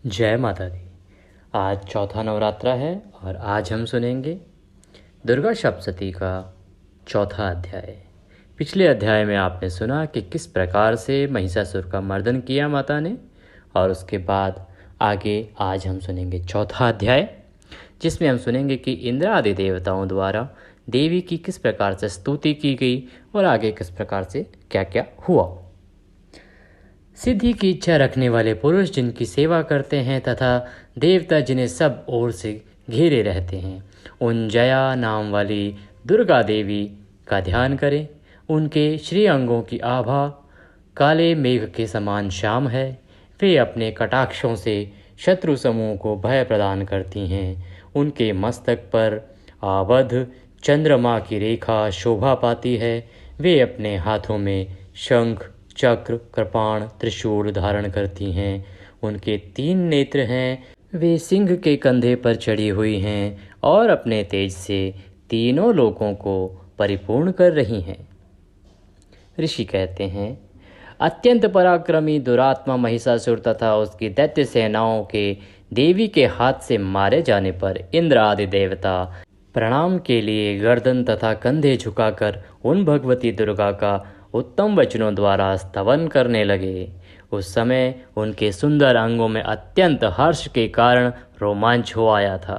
जय माता दी। आज चौथा नवरात्रा है और आज हम सुनेंगे दुर्गा सप्तशती का चौथा अध्याय। पिछले अध्याय में आपने सुना कि किस प्रकार से महिषासुर का मर्दन किया माता ने, और उसके बाद आगे आज हम सुनेंगे चौथा अध्याय, जिसमें हम सुनेंगे कि इंद्र आदि देवताओं द्वारा देवी की किस प्रकार से स्तुति की गई और आगे किस प्रकार से क्या क्या हुआ। सिद्धि की इच्छा रखने वाले पुरुष जिनकी सेवा करते हैं तथा देवता जिन्हें सब ओर से घेरे रहते हैं, उन जया नाम वाली दुर्गा देवी का ध्यान करें। उनके श्री अंगों की आभा काले मेघ के समान श्याम है। वे अपने कटाक्षों से शत्रु समूह को भय प्रदान करती हैं। उनके मस्तक पर आबद्ध चंद्रमा की रेखा शोभा पाती है। वे अपने हाथों में शंख, चक्र, कृपाण, त्रिशूल धारण करती हैं। उनके 3 नेत्र हैं। वे सिंह के कंधे पर चढ़ी हुई हैं और अपने तेज से तीनों लोकों को परिपूर्ण कर रही हैं। ऋषि कहते हैं, अत्यंत पराक्रमी दुरात्मा महिषासुर तथा उसकी दैत्य सेनाओं के देवी के हाथ से मारे जाने पर इंद्र आदि देवता प्रणाम के लिए गर्दन तथा कंधे झुकाकर उन भगवती दुर्गा का उत्तम वचनों द्वारा स्तवन करने लगे। उस समय उनके सुंदर अंगों में अत्यंत हर्ष के कारण रोमांच हो आया था।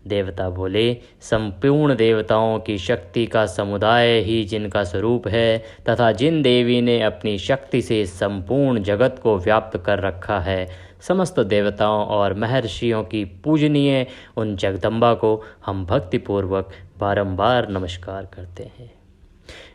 देवता बोले, संपूर्ण देवताओं की शक्ति का समुदाय ही जिनका स्वरूप है तथा जिन देवी ने अपनी शक्ति से संपूर्ण जगत को व्याप्त कर रखा है, समस्त देवताओं और महर्षियों की पूजनीय उन जगदम्बा को हम भक्तिपूर्वक बारंबार नमस्कार करते हैं।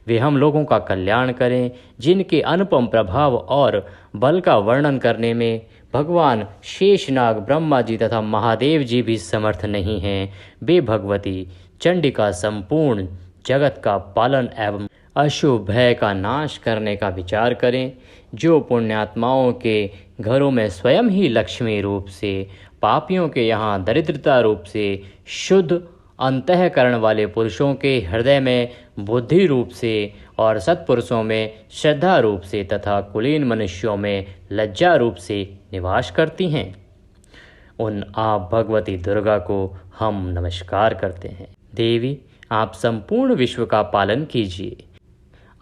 वे हम लोगों का कल्याण करें। जिनके अनुपम प्रभाव और बल का वर्णन करने में भगवान शेषनाग, ब्रह्मा जी तथा महादेव जी भी समर्थ नहीं हैं, वे भगवती चंडिका संपूर्ण जगत का पालन एवं अशुभ भय का नाश करने का विचार करें। जो पुण्यात्माओं के घरों में स्वयं ही लक्ष्मी रूप से, पापियों के यहाँ दरिद्रता रूप से, शुद्ध अंतःकरण वाले पुरुषों के हृदय में बुद्धि रूप से और सत्पुरुषों में श्रद्धा रूप से तथा कुलीन मनुष्यों में लज्जा रूप से निवास करती हैं, उन आप भगवती दुर्गा को हम नमस्कार करते हैं। देवी, आप संपूर्ण विश्व का पालन कीजिए।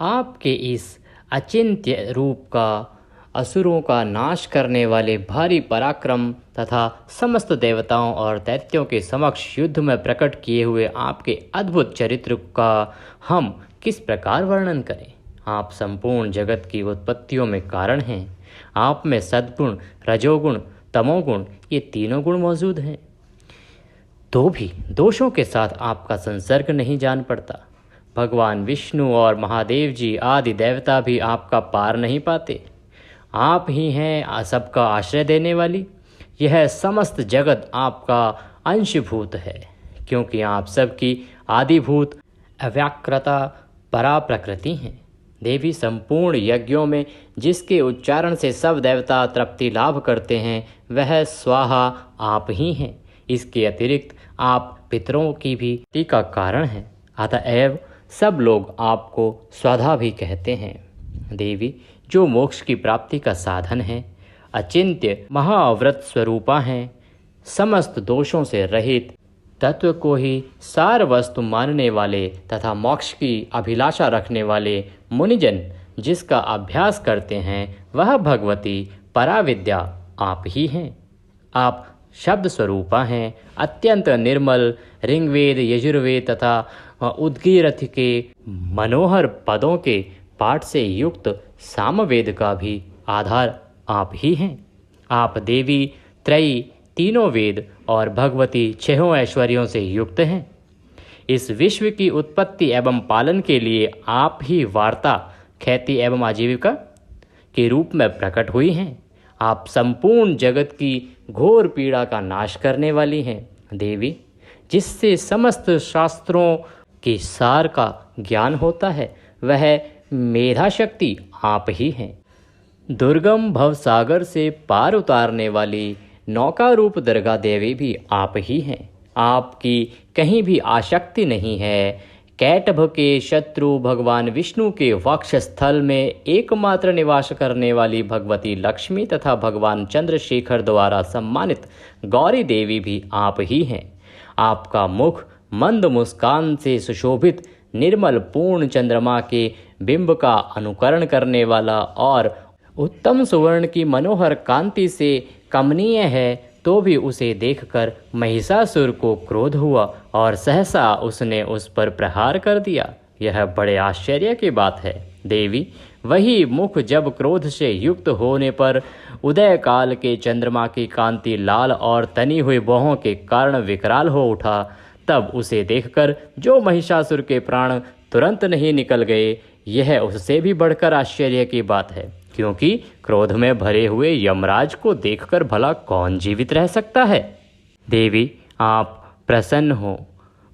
आपके इस अचिंत्य रूप का असुरों का नाश करने वाले भारी पराक्रम तथा समस्त देवताओं और दैत्यों के समक्ष युद्ध में प्रकट किए हुए आपके अद्भुत चरित्र का हम किस प्रकार वर्णन करें। आप संपूर्ण जगत की उत्पत्तियों में कारण हैं। आप में सद्गुण, रजोगुण, तमोगुण ये तीनों गुण मौजूद हैं, तो भी दोषों के साथ आपका संसर्ग नहीं जान पड़ता। भगवान विष्णु और महादेव जी आदि देवता भी आपका पार नहीं पाते। आप ही हैं सबका आश्रय देने वाली। यह समस्त जगत आपका अंशभूत है, क्योंकि आप सबकी आदिभूत अव्याकृता परा प्रकृति हैं। देवी, संपूर्ण यज्ञों में जिसके उच्चारण से सब देवता तृप्ति लाभ करते हैं, वह स्वाहा आप ही हैं। इसके अतिरिक्त आप पितरों की भी तृप्ति का कारण हैं, अतएव सब लोग आपको स्वधा भी कहते हैं। देवी, जो मोक्ष की प्राप्ति का साधन है, अचिंत्य महाव्रत स्वरूपा हैं, समस्त दोषों से रहित तत्व को ही सार वस्तु मानने वाले तथा मोक्ष की अभिलाषा रखने वाले मुनिजन जिसका अभ्यास करते हैं, वह भगवती पराविद्या आप ही हैं। आप शब्द स्वरूपा हैं। अत्यंत निर्मल ऋग्वेद, यजुर्वेद तथा उद्गीरथ के मनोहर पदों के पाठ से युक्त सामवेद का भी आधार आप ही हैं। आप देवी त्रयी, तीनों वेद और भगवती 6 ऐश्वर्यों से युक्त हैं। इस विश्व की उत्पत्ति एवं पालन के लिए आप ही वार्ता, ख्याति एवं आजीविका के रूप में प्रकट हुई हैं। आप संपूर्ण जगत की घोर पीड़ा का नाश करने वाली हैं। देवी, जिससे समस्त शास्त्रों के सार का ज्ञान होता है, वह मेधा शक्ति आप ही हैं। दुर्गम भव सागर से पार उतारने वाली नौका रूप दुर्गा देवी भी आप ही हैं। आपकी कहीं भी आसक्ति नहीं है कैटभ के शत्रु भगवान विष्णु के वक्षस्थल में एकमात्र निवास करने वाली भगवती लक्ष्मी तथा भगवान चंद्रशेखर द्वारा सम्मानित गौरी देवी भी आप ही हैं। आपका मुख मंद मुस्कान से सुशोभित निर्मल पूर्ण चंद्रमा के बिंब का अनुकरण करने वाला और उत्तम सुवर्ण की मनोहर कांति से कमनीय है, तो भी उसे देखकर महिषासुर को क्रोध हुआ और सहसा उसने उस पर प्रहार कर दिया। यह बड़े आश्चर्य की बात है देवी। वही मुख जब क्रोध से युक्त होने पर उदय काल के चंद्रमा की कांति लाल और तनी हुई बाहों के कारण विकराल हो उठा, तब उसे देखकर जो महिषासुर के प्राण तुरंत नहीं निकल गए, यह उससे भी बढ़कर आश्चर्य की बात है, क्योंकि क्रोध में भरे हुए यमराज को देखकर भला कौन जीवित रह सकता है। देवी, आप प्रसन्न हो।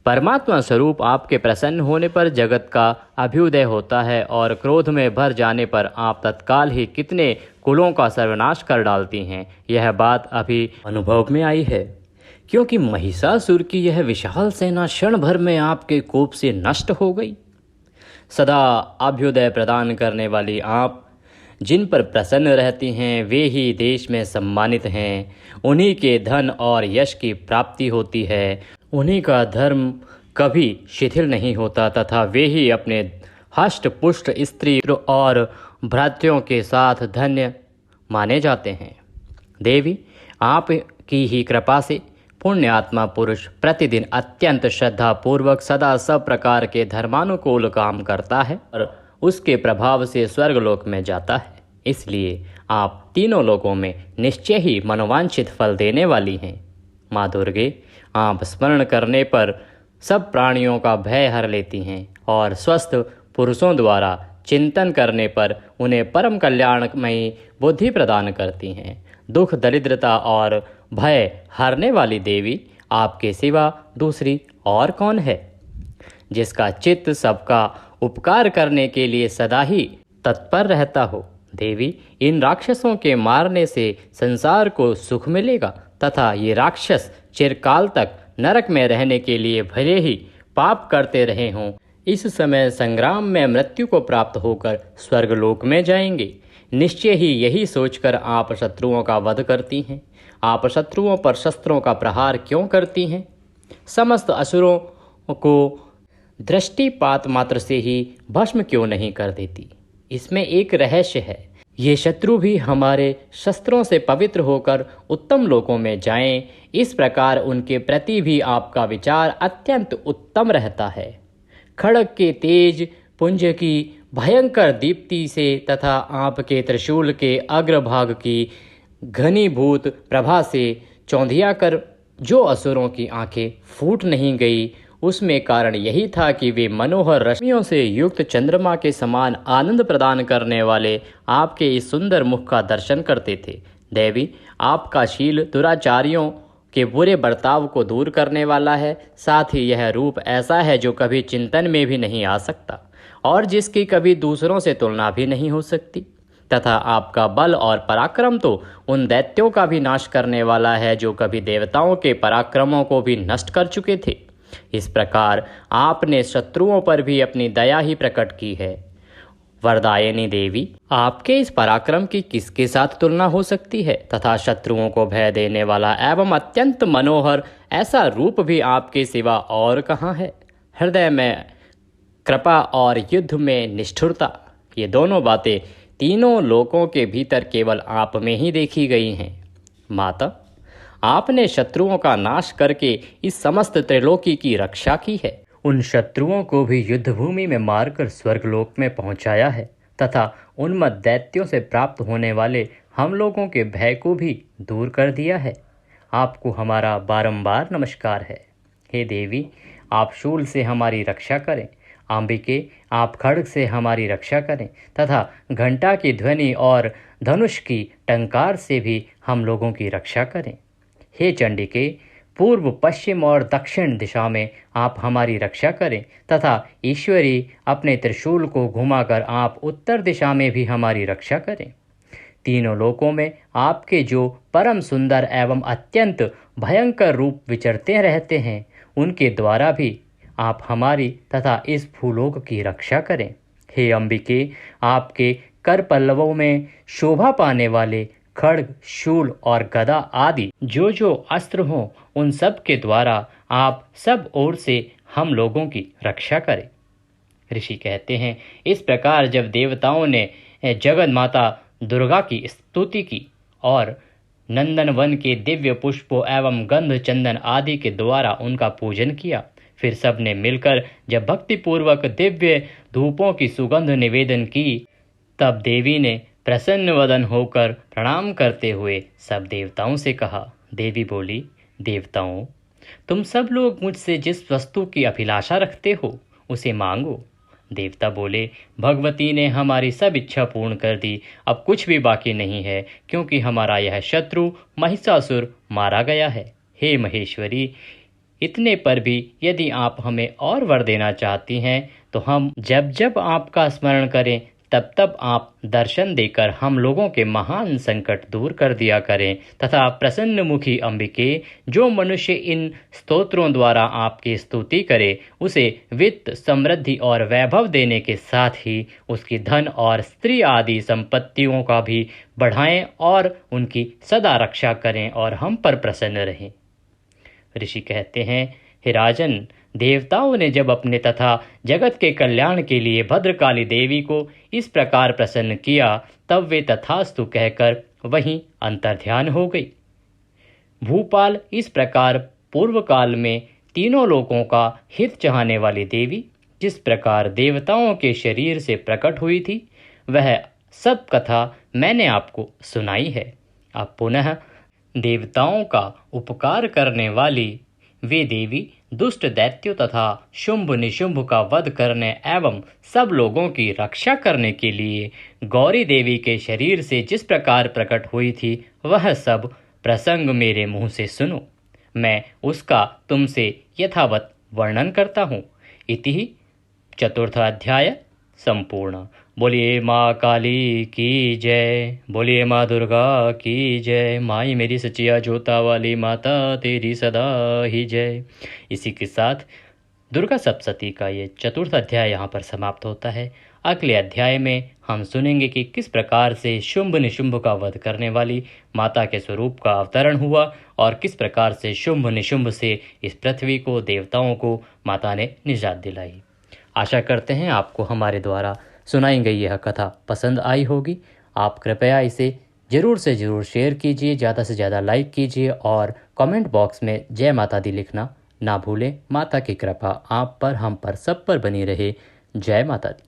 परमात्मा स्वरूप आपके प्रसन्न होने पर जगत का अभ्युदय होता है और क्रोध में भर जाने पर आप तत्काल ही कितने कुलों का सर्वनाश कर डालती हैं। यह बात अभी अनुभव में आई है, क्योंकि महिषासुर की यह विशाल सेना क्षण भर में आपके कोप से नष्ट हो गई। सदा अभ्युदय प्रदान करने वाली आप जिन पर प्रसन्न रहती हैं, वे ही देश में सम्मानित हैं। उन्हीं के धन और यश की प्राप्ति होती है। उन्हीं का धर्म कभी शिथिल नहीं होता तथा वे ही अपने हष्ट पुष्ट स्त्री और भ्रातृयों के साथ धन्य माने जाते हैं। देवी, आप की ही कृपा से पुण्यात्मा पुरुष प्रतिदिन अत्यंत श्रद्धापूर्वक सदा सब प्रकार के धर्मानुकूल काम करता है और उसके प्रभाव से स्वर्गलोक में जाता है। इसलिए आप तीनों लोकों में निश्चय ही मनोवांछित फल देने वाली हैं। माँ दुर्गे, आप स्मरण करने पर सब प्राणियों का भय हर लेती हैं और स्वस्थ पुरुषों द्वारा चिंतन करने पर उन्हें परम कल्याणमयी बुद्धि प्रदान करती हैं। दुख दरिद्रता और भय हारने वाली देवी, आपके सिवा दूसरी और कौन है जिसका चित्त सबका उपकार करने के लिए सदा ही तत्पर रहता हो। देवी, इन राक्षसों के मारने से संसार को सुख मिलेगा तथा ये राक्षस चिरकाल तक नरक में रहने के लिए भले ही पाप करते रहे हों, इस समय संग्राम में मृत्यु को प्राप्त होकर स्वर्गलोक में जाएंगे। निश्चय ही यही सोचकर आप शत्रुओं का वध करती हैं। आप शत्रुओं पर शस्त्रों का प्रहार क्यों करती हैं? समस्त असुरों को दृष्टिपात मात्र से ही भस्म क्यों नहीं कर देती? इसमें एक रहस्य है। ये शत्रु भी हमारे शस्त्रों से पवित्र होकर उत्तम लोकों में जाएं, इस प्रकार उनके प्रति भी आपका विचार अत्यंत उत्तम रहता है। खड्ग के तेज पुंज की भयंकर दीप्ति से तथा आपके त्रिशूल के अग्रभाग की घनीभूत प्रभा से चौंधिया कर जो असुरों की आंखें फूट नहीं गई, उसमें कारण यही था कि वे मनोहर रश्मियों से युक्त चंद्रमा के समान आनंद प्रदान करने वाले आपके इस सुंदर मुख का दर्शन करते थे। देवी, आपका शील दुराचारियों के बुरे बर्ताव को दूर करने वाला है। साथ ही यह रूप ऐसा है जो कभी चिंतन में भी नहीं आ सकता और जिसकी कभी दूसरों से तुलना भी नहीं हो सकती, तथा आपका बल और पराक्रम तो उन दैत्यों का भी नाश करने वाला है जो कभी देवताओं के पराक्रमों को भी नष्ट कर चुके थे। इस प्रकार आपने शत्रुओं पर भी अपनी दया ही प्रकट की है। वरदायिनी देवी, आपके इस पराक्रम की किसके साथ तुलना हो सकती है तथा शत्रुओं को भय देने वाला एवं अत्यंत मनोहर ऐसा रूप भी आपके सिवा और कहाँ है? हृदय में कृपा और युद्ध में निष्ठुरता, ये दोनों बातें तीनों लोकों के भीतर केवल आप में ही देखी गई हैं। माता, आपने शत्रुओं का नाश करके इस समस्त त्रिलोकी की रक्षा की है। उन शत्रुओं को भी युद्ध भूमि में मारकर स्वर्गलोक में पहुंचाया है तथा उन्मत्त दैत्यों से प्राप्त होने वाले हम लोगों के भय को भी दूर कर दिया है। आपको हमारा बारंबार नमस्कार है। हे देवी, आप शूल से हमारी रक्षा करें। अंबिके, आप खड्ग से हमारी रक्षा करें तथा घंटा की ध्वनि और धनुष की टंकार से भी हम लोगों की रक्षा करें। हे चंडिके, पूर्व पश्चिम और दक्षिण दिशा में आप हमारी रक्षा करें तथा ईश्वरी अपने त्रिशूल को घुमाकर आप उत्तर दिशा में भी हमारी रक्षा करें। तीनों लोकों में आपके जो परम सुंदर एवं अत्यंत भयंकर रूप विचरते रहते हैं, उनके द्वारा भी आप हमारी तथा इस भूलोक की रक्षा करें। हे अंबिके, आपके कर पल्लवों में शोभा पाने वाले खड्ग, शूल और गदा आदि जो जो अस्त्र हों, उन सब के द्वारा आप सब ओर से हम लोगों की रक्षा करें। ऋषि कहते हैं, इस प्रकार जब देवताओं ने जगत माता दुर्गा की स्तुति की और नंदनवन के दिव्य पुष्पों एवं गंध चंदन आदि के द्वारा उनका पूजन किया, फिर सब ने मिलकर जब भक्तिपूर्वक दिव्य धूपों की सुगंध निवेदन की, तब देवी ने प्रसन्न वदन होकर प्रणाम करते हुए सब देवताओं से कहा। देवी बोली, देवताओं, तुम सब लोग मुझसे जिस वस्तु की अभिलाषा रखते हो उसे मांगो। देवता बोले, भगवती ने हमारी सब इच्छा पूर्ण कर दी, अब कुछ भी बाकी नहीं है, क्योंकि हमारा यह शत्रु महिषासुर मारा गया है। हे महेश्वरी, इतने पर भी यदि आप हमें और वर देना चाहती हैं तो हम जब जब आपका स्मरण करें तब तब आप दर्शन देकर हम लोगों के महान संकट दूर कर दिया करें, तथा प्रसन्न मुखी अंबिके, जो मनुष्य इन स्तोत्रों द्वारा आपकी स्तुति करे उसे वित्त, समृद्धि और वैभव देने के साथ ही उसकी धन और स्त्री आदि संपत्तियों का भी बढ़ाएं और उनकी सदा रक्षा करें और हम पर प्रसन्न रहें। ऋषि कहते हैं, हे राजन, देवताओं ने जब अपने तथा जगत के कल्याण के लिए भद्रकाली देवी को इस प्रकार प्रसन्न किया, तब वे तथास्तु कहकर वहीं अंतर्ध्यान हो गई। भूपाल, इस प्रकार पूर्व काल में तीनों लोकों का हित चाहने वाली देवी जिस प्रकार देवताओं के शरीर से प्रकट हुई थी, वह सब कथा मैंने आपको सुनाई है। अब पुनः देवताओं का उपकार करने वाली वे देवी दुष्ट दैत्यों तथा शुंभ निशुंभ का वध करने एवं सब लोगों की रक्षा करने के लिए गौरी देवी के शरीर से जिस प्रकार प्रकट हुई थी, वह सब प्रसंग मेरे मुंह से सुनो। मैं उसका तुमसे यथावत वर्णन करता हूँ। इति चतुर्थ अध्याय संपूर्ण। बोलिए माँ काली की जय, बोलिए माँ दुर्गा की जय, माई मेरी सचिया जोता वाली माता तेरी सदा ही जय। इसी के साथ दुर्गा सप्तशती का ये चतुर्थ अध्याय यहाँ पर समाप्त होता है। अगले अध्याय में हम सुनेंगे कि किस प्रकार से शुंभ निशुंभ का वध करने वाली माता के स्वरूप का अवतरण हुआ और किस प्रकार से शुंभ निशुंभ से इस पृथ्वी को, देवताओं को माता ने निजात दिलाई। आशा करते हैं आपको हमारे द्वारा सुनाई गई यह कथा पसंद आई होगी। आप कृपया इसे ज़रूर से ज़रूर शेयर कीजिए, ज़्यादा से ज़्यादा लाइक कीजिए और कमेंट बॉक्स में जय माता दी लिखना ना भूलें। माता की कृपा आप पर, हम पर, सब पर बनी रहे। जय माता दी।